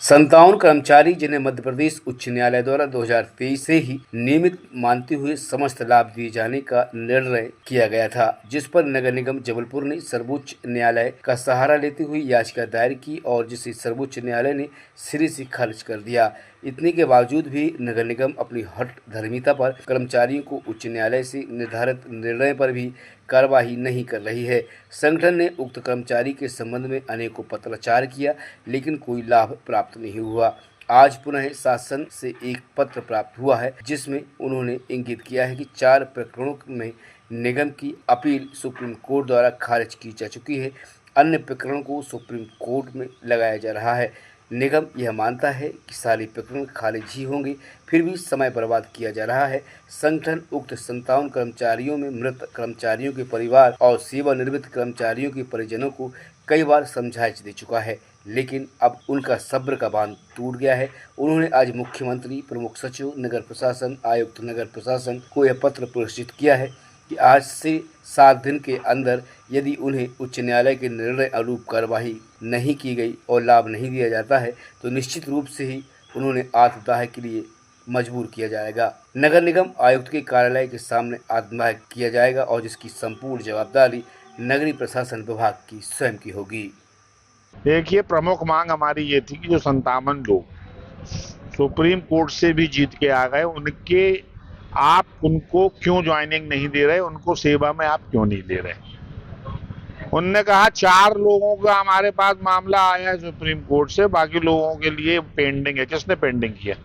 57 कर्मचारी जिन्हें मध्य प्रदेश उच्च न्यायालय द्वारा 2023 से ही नियमित मानते हुए समस्त लाभ दिए जाने का निर्णय किया गया था, जिस पर नगर निगम जबलपुर ने सर्वोच्च न्यायालय का सहारा लेते हुए याचिका दायर की और जिसे सर्वोच्च न्यायालय ने सिरे से खारिज कर दिया। इतने के बावजूद भी नगर निगम अपनी हठधर्मिता पर कर्मचारियों को उच्च न्यायालय से निर्धारित निर्णय पर भी कार्रवाई नहीं कर रही है। संगठन ने उक्त कर्मचारी के संबंध में अनेकों पत्राचार किया, लेकिन कोई लाभ प्राप्त नहीं हुआ। आज पुनः शासन से एक पत्र प्राप्त हुआ है, जिसमें उन्होंने इंगित किया है कि 4 प्रकरणों में निगम की अपील सुप्रीम कोर्ट द्वारा खारिज की जा चुकी है। अन्य प्रकरणों को सुप्रीम कोर्ट में लगाया जा रहा है। निगम यह मानता है कि सारे प्रकरण खारिज ही होंगे, फिर भी समय बर्बाद किया जा रहा है। संगठन उक्त 57 कर्मचारियों में मृत कर्मचारियों के परिवार और सेवानिवृत्त कर्मचारियों के परिजनों को कई बार समझाइश दे चुका है, लेकिन अब उनका सब्र का बांध टूट गया है। उन्होंने आज मुख्यमंत्री, प्रमुख सचिव, नगर प्रशासन, आयुक्त नगर प्रशासन को यह पत्र प्रेषित किया है कि आज से 7 दिन के अंदर यदि उन्हें उच्च न्यायालय के निर्णय अनुरूप कार्रवाई नहीं की गई और लाभ नहीं दिया जाता है तो निश्चित रूप से ही उन्होंने आत्मदाह के लिए मजबूर किया जाएगा। नगर निगम आयुक्त के कार्यालय के सामने आत्मदाह किया जाएगा और जिसकी संपूर्ण जवाबदारी नगरीय प्रशासन विभाग की स्वयं की होगी। देखिए, प्रमुख मांग हमारी ये थी कि जो 57 लोग सुप्रीम कोर्ट से भी जीत के आ गए, आप उनको क्यों ज्वाइनिंग नहीं दे रहे, उनको सेवा में आप क्यों नहीं ले रहे। उनने कहा 4 लोगों का हमारे पास मामला आया है सुप्रीम कोर्ट से, बाकी लोगों के लिए पेंडिंग है। किसने पेंडिंग किया?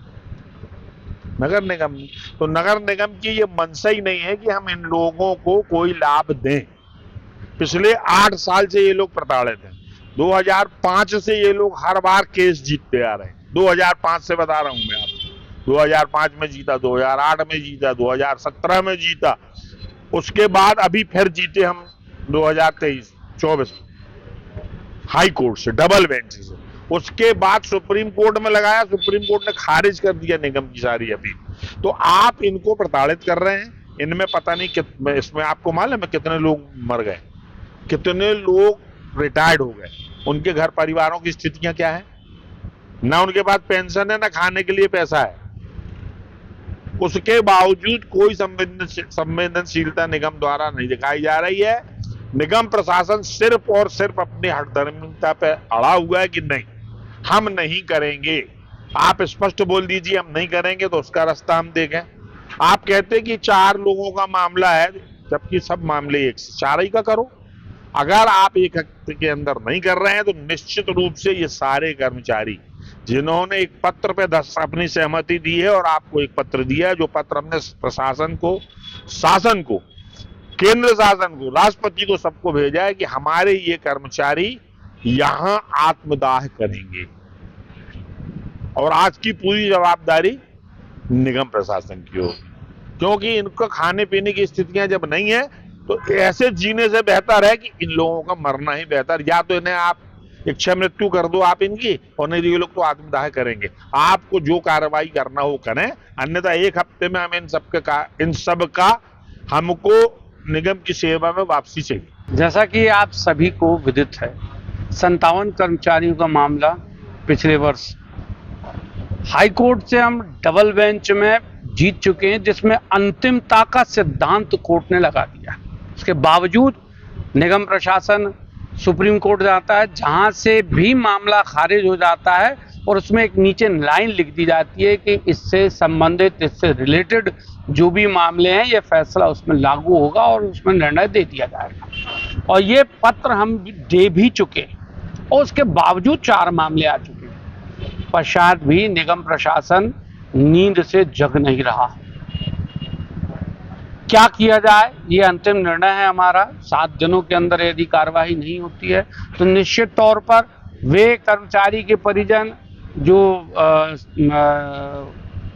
नगर निगम। तो नगर निगम की ये मनसा ही नहीं है कि हम इन लोगों को कोई लाभ दें। पिछले 8 साल से ये लोग प्रताड़ित हैं। 2005 से ये लोग हर बार केस जीतते आ रहे हैं। 2005 से बता रहा हूं मैं आपको। 2005 में जीता, 2008 में जीता, 2017 में जीता, उसके बाद अभी फिर जीते हम 2023-24 हाई कोर्ट से, डबल बेंच से। उसके बाद सुप्रीम कोर्ट में लगाया, सुप्रीम कोर्ट ने खारिज कर दिया निगम की सारी अपील। तो आप इनको प्रताड़ित कर रहे हैं। इनमें पता नहीं इसमें आपको मालूम है कितने लोग मर गए, कितने लोग रिटायर्ड हो गए, उनके घर परिवारों की स्थितियां क्या है। ना उनके पास पेंशन है, ना खाने के लिए पैसा है। उसके बावजूद कोई संवेदनशीलता निगम द्वारा नहीं दिखाई जा रही है। निगम प्रशासन सिर्फ और सिर्फ अपनी हठधर्मिता पे अड़ा हुआ है कि नहीं, हम नहीं करेंगे। आप स्पष्ट बोल दीजिए हम नहीं करेंगे, तो उसका रास्ता हम देखें। आप कहते कि 4 लोगों का मामला है, जबकि सब मामले 1 से 4 ही का करो। अगर आप 1 हफ्ते के अंदर नहीं कर रहे हैं तो निश्चित रूप से ये सारे कर्मचारी जिन्होंने एक पत्र पे अपनी सहमति दी है और आपको एक पत्र दिया है, जो पत्र हमने प्रशासन को, शासन को, केंद्र शासन को, राष्ट्रपति को, सबको भेजा है कि हमारे ये कर्मचारी यहां आत्मदाह करेंगे। और आज की पूरी जवाबदारी निगम प्रशासन की होगी, क्योंकि इनको खाने पीने की स्थितियां जब नहीं है तो ऐसे जीने से बेहतर है कि इन लोगों का मरना ही बेहतर। या तो इन्हें आप इच्छा मृत्यु कर दो आप इनकी, और नहीं ये लोग तो आत्मदाह करेंगे। आपको जो कार्रवाई करना हो करें, अन्यथा 1 हफ्ते में हम इन सब का हमको निगम की सेवा में वापसी चाहिए। जैसा कि आप सभी को विदित है, 57 कर्मचारियों का मामला पिछले वर्ष हाई कोर्ट से हम डबल बेंच में जीत चुके हैं, जिसमें अंतिमता का सिद्धांत कोर्ट ने लगा दिया। उसके बावजूद निगम प्रशासन सुप्रीम कोर्ट जाता है, जहां से भी मामला खारिज हो जाता है और उसमें एक नीचे लाइन लिख दी जाती है कि इससे संबंधित, इससे रिलेटेड जो भी मामले हैं, ये फैसला उसमें लागू होगा और उसमें निर्णय दे दिया जाएगा। और ये पत्र हम दे भी चुके और उसके बावजूद 4 मामले आ चुके हैं। पश्चात भी निगम प्रशासन नींद से जग नहीं रहा। क्या किया जाए, ये अंतिम निर्णय है हमारा। 7 दिनों के अंदर यदि कार्रवाई नहीं होती है तो निश्चित तौर पर वे कर्मचारी के परिजन जो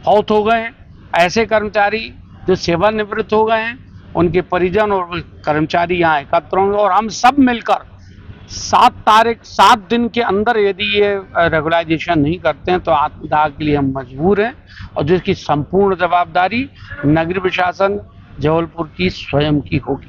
फौत हो गए हैं, ऐसे कर्मचारी जो सेवानिवृत्त हो गए हैं, उनके परिजन और कर्मचारी यहाँ एकत्र होंगे और हम सब मिलकर 7 दिन के अंदर यदि ये रेगुलाइजेशन नहीं करते हैं तो आत्मदाह के लिए हम मजबूर हैं, और जिसकी संपूर्ण जवाबदारी नगरीय प्रशासन जबलपुर की स्वयं की होगी।